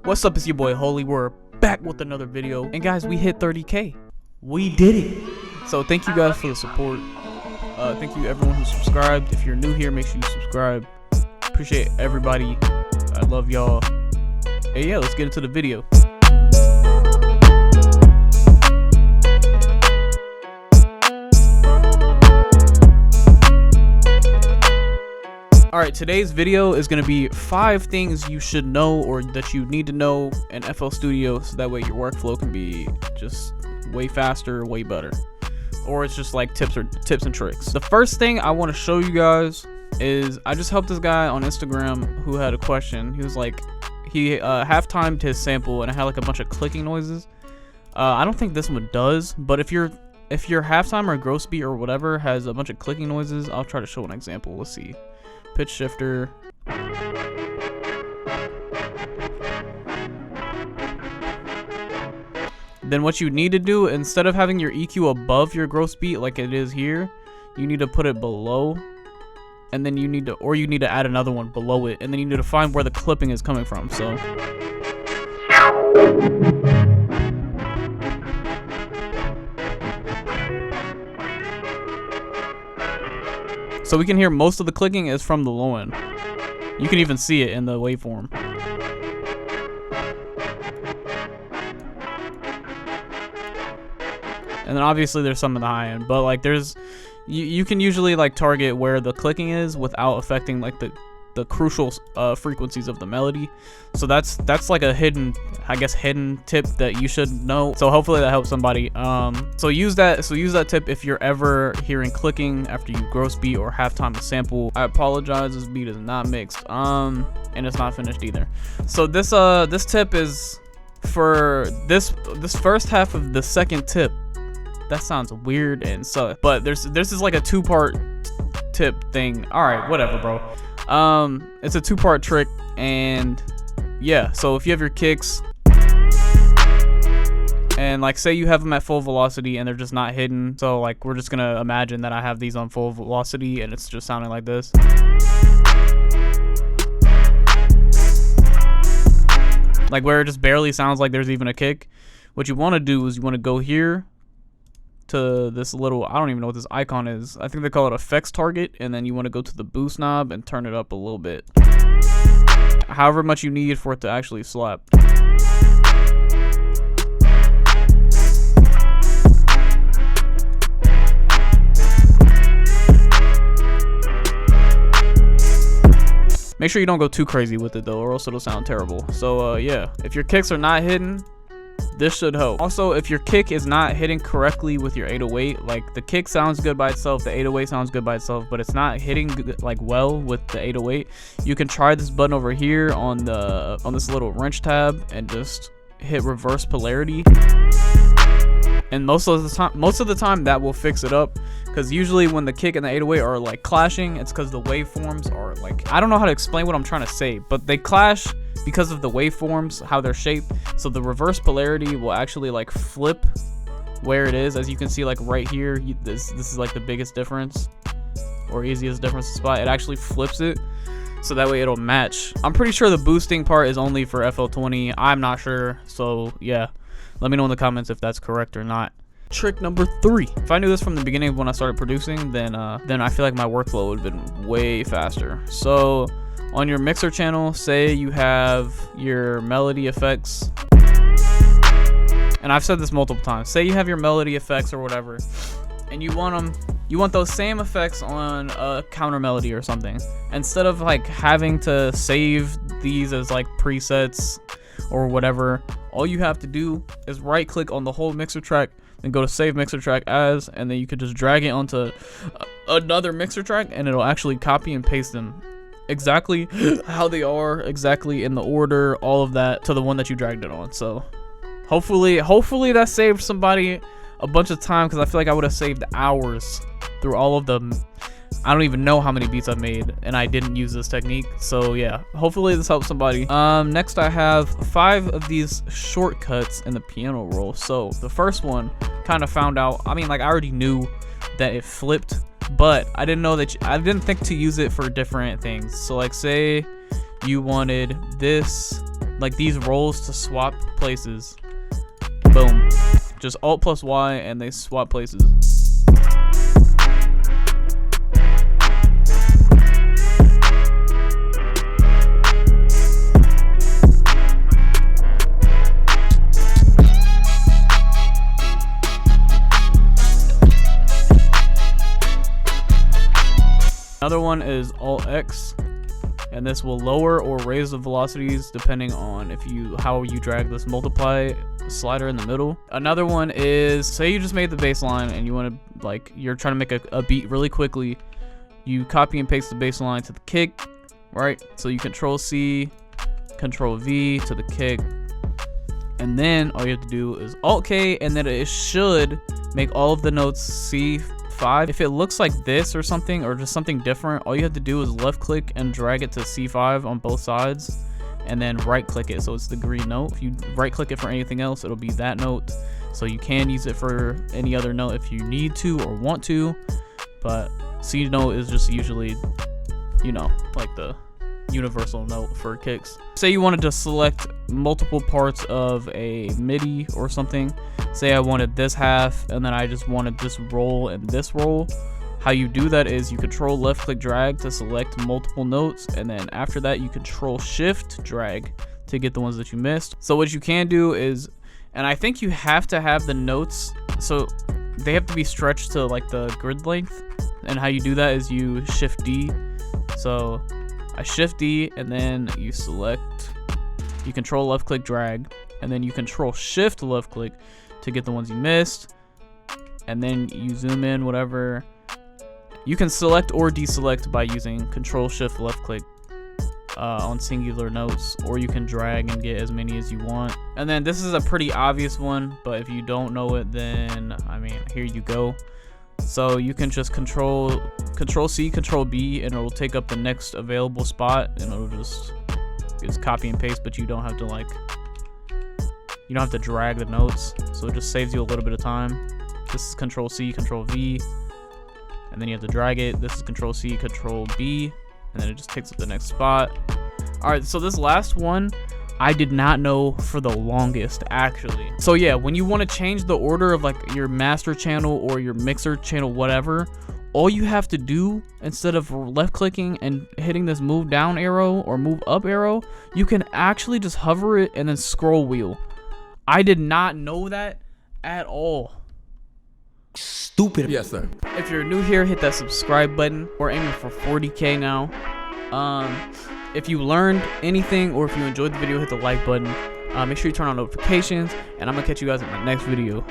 What's up, it's your boy Holy. We're back with another video, and guys, we hit 30k. We did it. So thank you guys for the support. Thank you everyone who subscribed. If you're new here, make sure you subscribe. Appreciate everybody. I love y'all. Hey, yeah, let's get into the video. Alright, today's video is going to be 5 things you should know or that you need to know in FL Studio, so that way your workflow can be just way faster, way better. Or it's just like tips and tricks. The first thing I want to show you guys is I just helped this guy on Instagram who had a question. He was like, he half-timed his sample and it had like a bunch of clicking noises. I don't think this one does, but if your halftime or gross beat or whatever has a bunch of clicking noises, I'll try to show an example. Let's see. Pitch shifter. Then what you need to do, instead of having your EQ above your gross beat like it is here, you need to put it below, and then you need to add another one below it, and then you need to find where the clipping is coming from. So we can hear most of the clicking is from the low end. You can even see it in the waveform. And then obviously there's some in the high end, but like you can usually like target where the clicking is without affecting like the crucial frequencies of the melody. So that's like a hidden tip that you should know. So hopefully that helps somebody. So use that tip if you're ever hearing clicking after you gross beat or halftime a sample. I apologize, this beat is not mixed, and it's not finished either. So this tip is for this first half of the second tip. That sounds weird and so, but this is like a 2-part tip thing. All right, whatever, bro. It's a 2-part trick, and yeah, so if you have your kicks and like say you have them at full velocity and they're just not hidden, so like we're just gonna imagine that I have these on full velocity and it's just sounding like this. Like where it just barely sounds like there's even a kick. What you want to do is you want to go here to this little, I don't even know what this icon is. I think they call it effects target, and then you want to go to the boost knob and turn it up a little bit. However much you need for it to actually slap. Make sure you don't go too crazy with it though, or else it'll sound terrible. So yeah, if your kicks are not hidden, this should help. Also, if your kick is not hitting correctly with your 808, like the kick sounds good by itself, the 808 sounds good by itself, but it's not hitting like well with the 808, you can try this button over here on this little wrench tab and just hit reverse polarity. And most of the time that will fix it up, because usually when the kick and the 808 are like clashing, it's because the waveforms are like, I don't know how to explain what I'm trying to say, but they clash because of the waveforms, how they're shaped. So the reverse polarity will actually like flip where it is. As you can see, like right here, this is like the biggest difference or easiest difference spot. It actually flips it, so that way it'll match. I'm pretty sure the boosting part is only for FL20. I'm not sure, so yeah, let me know in the comments if that's correct or not. Trick number 3. If I knew this from the beginning of when I started producing, then I feel like my workflow would have been way faster. So on your mixer channel, say you have your melody effects, and I've said this multiple times, say you have your melody effects or whatever, and you want those same effects on a counter melody or something. Instead of like having to save these as like presets or whatever, all you have to do is right click on the whole mixer track and go to save mixer track as, and then you could just drag it onto another mixer track and it'll actually copy and paste them exactly how they are, exactly in the order, all of that, to the one that you dragged it on. So hopefully that saved somebody a bunch of time, because I feel like I would have saved hours through all of them. I don't even know how many beats I've made and I didn't use this technique. So yeah, hopefully this helps somebody. Next I have 5 of these shortcuts in the piano roll. So the first one, kind of found out, I mean, like I already knew that it flipped, but I didn't know that I didn't think to use it for different things. So like say you wanted this like these rolls to swap places. Boom. Just Alt plus Y and they swap places. Another one is Alt X, and this will lower or raise the velocities depending on how you drag this multiply slider in the middle. Another one is, say you just made the bass line and you want to, like, you're trying to make a beat really quickly. You copy and paste the bass line to the kick, right? So you Control C, Control V to the kick, and then all you have to do is Alt K, and then it should make all of the notes C5. If it looks like this or something, or just something different, all you have to do is left click and drag it to C5 on both sides, and then right click it so it's the green note. If you right click it for anything else, it'll be that note. So you can use it for any other note if you need to or want to, but C note is just usually, you know, like the universal note for kicks. Say you wanted to select multiple parts of a MIDI or something. Say I wanted this half and then I just wanted this roll and this roll. How you do that is you Control left click drag to select multiple notes, and then after that you Control shift drag to get the ones that you missed. So what you can do is, and I think you have to have the notes, so they have to be stretched to like the grid length, and how you do that is you Shift D. So I Shift D, and then you Control left click drag, and then you Control shift left click to get the ones you missed, and then you zoom in, whatever. You can select or deselect by using Control shift left click on singular notes, or you can drag and get as many as you want. And then this is a pretty obvious one, but if you don't know it, then I mean, here you go. So you can just Control C, Control B, and it'll take up the next available spot, and it'll just copy and paste, but you don't have to drag the notes, so it just saves you a little bit of time. This is Control C, Control V, and then you have to drag it. This is Control C, Control B, and then it just takes up the next spot. All right, so this last one I did not know for the longest, actually. So yeah, when you want to change the order of like your master channel or your mixer channel, whatever, all you have to do, instead of left clicking and hitting this move down arrow or move up arrow, you can actually just hover it and then scroll wheel. I did not know that at all. Stupid. Yes, sir. If you're new here, hit that subscribe button. We're aiming for 40K now. If you learned anything or if you enjoyed the video, hit the like button. Make sure you turn on notifications, and I'm gonna catch you guys in my next video.